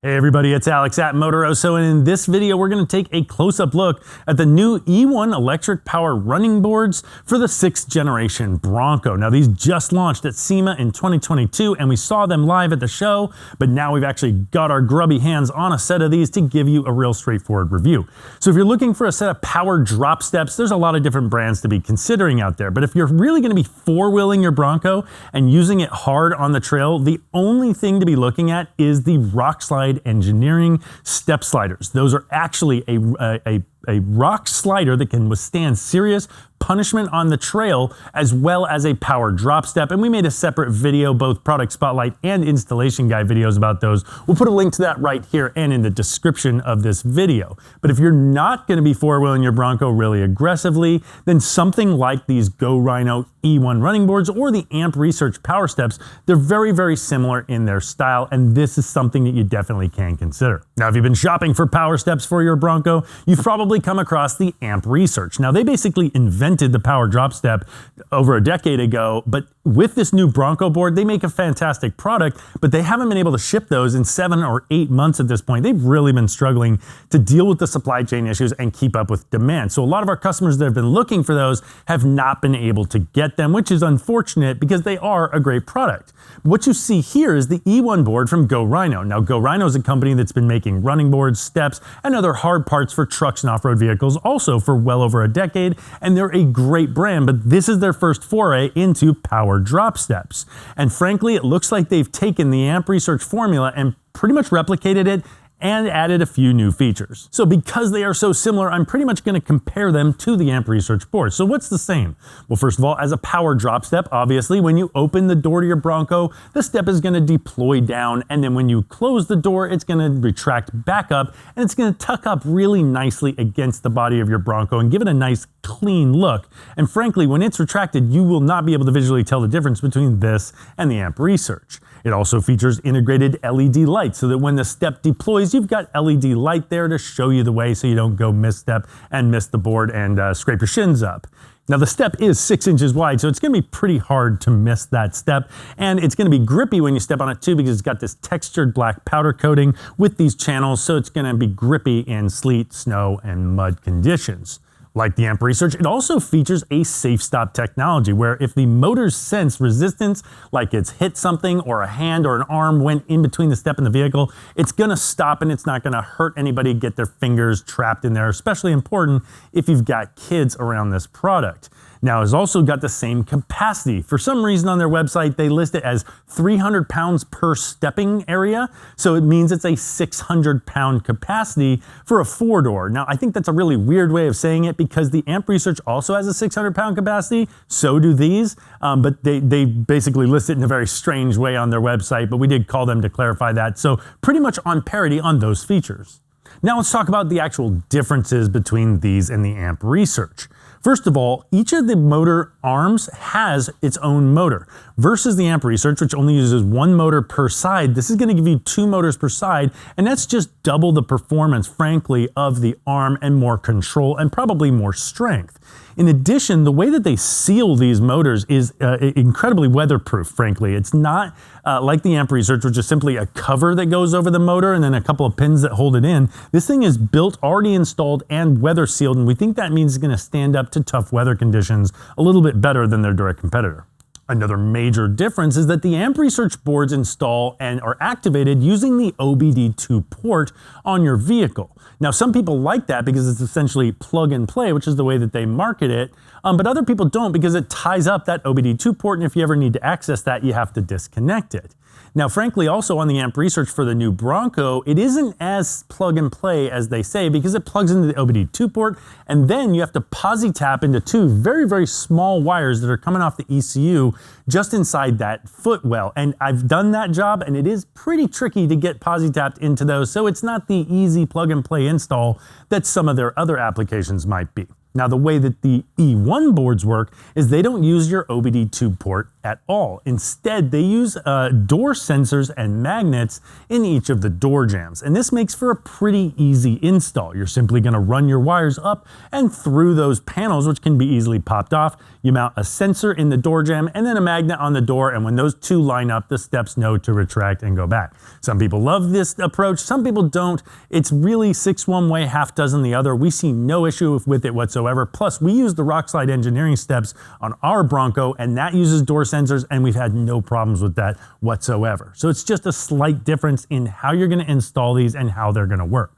Hey everybody, it's Alex at Motoroso, and in this video we're going to take a close-up look at the new E1 electric power running boards for the 6th generation Bronco. Now these just launched at SEMA in 2022 and we saw them live at the show, but now we've actually got our grubby hands on a set of these to give you a real straightforward review. So if you're looking for a set of power drop steps, there's a lot of different brands to be considering out there, but if you're really going to be four-wheeling your Bronco and using it hard on the trail, the only thing to be looking at is the Rock Slide Engineering step sliders. Those are actually a rock slider that can withstand serious punishment on the trail, as well as a power drop step. And we made a separate video, both product spotlight and installation guide videos about those. We'll put a link to that right here and in the description of this video. But if you're not going to be four-wheeling your Bronco really aggressively, then something like these Go Rhino E1 running boards or the Research PowerSteps, they're very, very similar in their style, and this is something that you definitely can consider. Now, if you've been shopping for power steps for your Bronco, you've probably come across the Research. Now, they basically invented the power drop step over a decade ago, but with this new Bronco board, they make a fantastic product, but they haven't been able to ship those in 7 or 8 months at this point. They've really been struggling to deal with the supply chain issues and keep up with demand. So a lot of our customers that have been looking for those have not been able to get them, which is unfortunate because they are a great product. What you see here is the E1 board from Go Rhino. Now, Go Rhino is a company that's been making running boards, steps, and other hard parts for trucks and off-road vehicles also for well over a decade, and they're a great brand, but this is their first foray into power drop steps. And frankly, it looks like they've taken the Research formula and pretty much replicated it and added a few new features. So because they are so similar, I'm pretty much going to compare them to the Research board. So what's the same? Well, first of all, as a power drop step, obviously, when you open the door to your Bronco, the step is going to deploy down, and then when you close the door, it's going to retract back up, and it's going to tuck up really nicely against the body of your Bronco and give it a nice clean look. And frankly, when it's retracted, you will not be able to visually tell the difference between this and the Research. It also features integrated LED lights so that when the step deploys, you've got LED light there to show you the way so you don't go misstep and miss the board and scrape your shins up. Now the step is 6 inches wide, so it's going to be pretty hard to miss that step, and it's going to be grippy when you step on it too because it's got this textured black powder coating with these channels, so it's going to be grippy in sleet, snow, and mud conditions. Like the Research, it also features a safe stop technology where if the motors sense resistance, like it's hit something or a hand or an arm went in between the step and the vehicle, it's going to stop and it's not going to hurt anybody get their fingers trapped in there, especially important if you've got kids around this product. Now, it's also got the same capacity. For some reason on their website, they list it as 300 pounds per stepping area. So it means it's a 600-pound capacity for a four-door. Now, I think that's a really weird way of saying it because the Research also has a 600-pound capacity. So do these, but they basically list it in a very strange way on their website, but we did call them to clarify that. So pretty much on parity on those features. Now let's talk about the actual differences between these and the Research. First of all, each of the motor arms has its own motor versus the Research, which only uses one motor per side. This is going to give you 2 motors per side, and that's just double the performance, frankly, of the arm and more control and probably more strength. In addition, the way that they seal these motors is incredibly weatherproof, frankly. It's not like the Research, which is simply a cover that goes over the motor and then a couple of pins that hold it in. This thing is built, already installed, and weather sealed, and we think that means it's going to stand up to tough weather conditions a little bit better than their direct competitor. Another major difference is that the Research boards install and are activated using the OBD2 port on your vehicle. Now, some people like that because it's essentially plug and play, which is the way that they market it, but other people don't because it ties up that OBD2 port, and if you ever need to access that, you have to disconnect it. Now, frankly, also on the Research for the new Bronco, it isn't as plug and play as they say because it plugs into the OBD2 port, and then you have to posi tap into 2 very, very small wires that are coming off the ECU just inside that footwell. And I've done that job, and it is pretty tricky to get posi tapped into those, so it's not the easy plug and play install that some of their other applications might be. Now, the way that the E1 boards work is they don't use your OBD2 port at all. Instead, they use door sensors and magnets in each of the door jambs. And this makes for a pretty easy install. You're simply going to run your wires up and through those panels, which can be easily popped off. You mount a sensor in the door jamb and then a magnet on the door. And when those two line up, the steps know to retract and go back. Some people love this approach. Some people don't. It's really 6 one way, half dozen the other. We see no issue with it whatsoever. Plus, we use the Rockslide engineering steps on our Bronco, and that uses door sensors, and we've had no problems with that whatsoever. So it's just a slight difference in how you're going to install these and how they're going to work.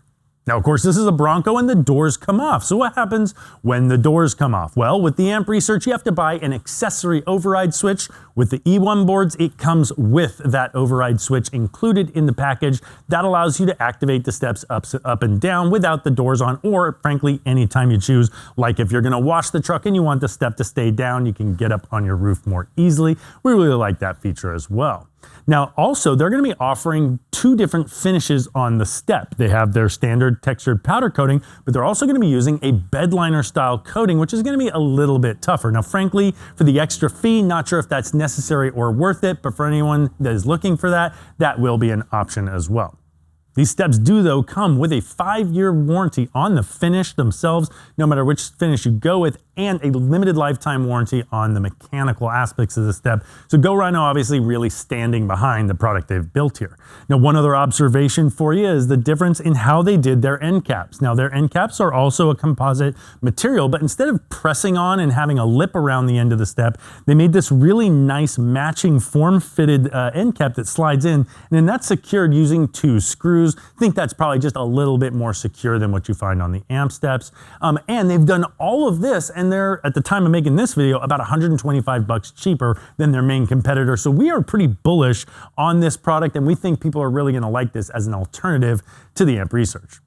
Now, of course, this is a Bronco and the doors come off. So what happens when the doors come off? Well, with the amp Research, you have to buy an accessory override switch. With the E1 boards, it comes with that override switch included in the package. That allows you to activate the steps up and down without the doors on, or frankly, anytime you choose. Like if you're gonna wash the truck and you want the step to stay down, you can get up on your roof more easily. We really like that feature as well. Now, also, they're going to be offering 2 different finishes on the step. They have their standard textured powder coating, but they're also going to be using a bedliner style coating, which is going to be a little bit tougher. Now, frankly, for the extra fee, not sure if that's necessary or worth it, but for anyone that is looking for that, that will be an option as well. These steps do, though, come with a 5-year warranty on the finish themselves, no matter which finish you go with, and a limited lifetime warranty on the mechanical aspects of the step. So Go Rhino obviously really standing behind the product they've built here. Now, one other observation for you is the difference in how they did their end caps. Now, their end caps are also a composite material, but instead of pressing on and having a lip around the end of the step, they made this really nice matching form-fitted end cap that slides in, and then that's secured using 2 screws. I think that's probably just a little bit more secure than what you find on the amp steps. And they've done all of this, and they're, at the time of making this video, about $125 cheaper than their main competitor. So we are pretty bullish on this product, and we think people are really gonna like this as an alternative to the amp Research.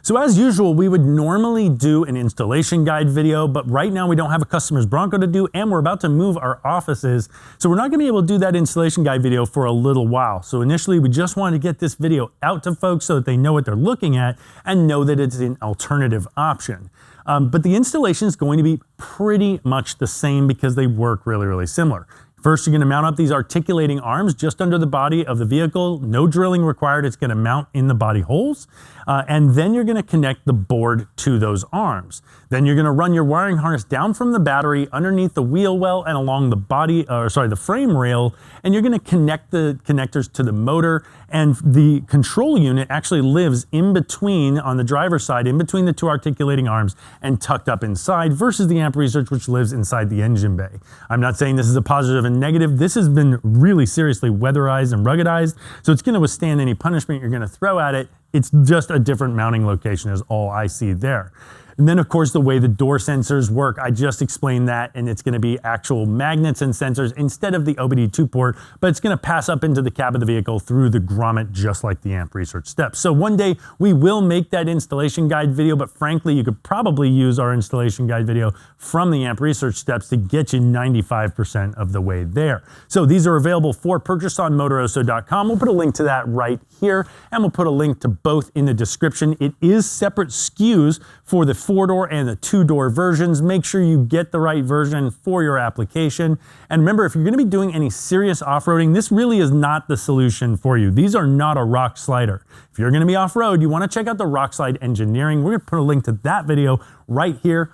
So as usual, we would normally do an installation guide video, but right now we don't have a customer's Bronco to do, and we're about to move our offices. So we're not gonna be able to do that installation guide video for a little while. So initially, we just wanted to get this video out to folks so that they know what they're looking at and know that it's an alternative option. But the installation is going to be pretty much the same because they work really, really similar. First, you're going to mount up these articulating arms just under the body of the vehicle. No drilling required. It's going to mount in the body holes. And then you're going to connect the board to those arms. Then you're going to run your wiring harness down from the battery underneath the wheel well and along the frame rail. And you're going to connect the connectors to the motor. And the control unit actually lives in between, on the driver's side, in between the 2 articulating arms and tucked up inside, versus the amp Research, which lives inside the engine bay. I'm not saying this is a positive and negative. This has been really seriously weatherized and ruggedized, so it's going to withstand any punishment you're going to throw at it. It's just a different mounting location is all I see there. And then, of course, the way the door sensors work, I just explained that, and it's going to be actual magnets and sensors instead of the OBD2 port, but it's going to pass up into the cab of the vehicle through the grommet, just like the amp Research steps. So one day we will make that installation guide video, but frankly, you could probably use our installation guide video from the amp Research steps to get you 95% of the way there. So these are available for purchase on Motoroso.com. We'll put a link to that right here, and we'll put a link to both in the description. It is separate SKUs for the 4-door and the 2-door versions. Make sure you get the right version for your application. And remember, if you're going to be doing any serious off-roading, this really is not the solution for you. These are not a rock slider. If you're going to be off-road, you want to check out the Rockslide engineering. We're going to put a link to that video right here.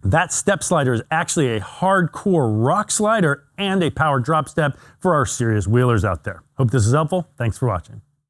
That step slider is actually a hardcore rock slider and a power drop step for our serious wheelers out there. Hope this is helpful. Thanks for watching.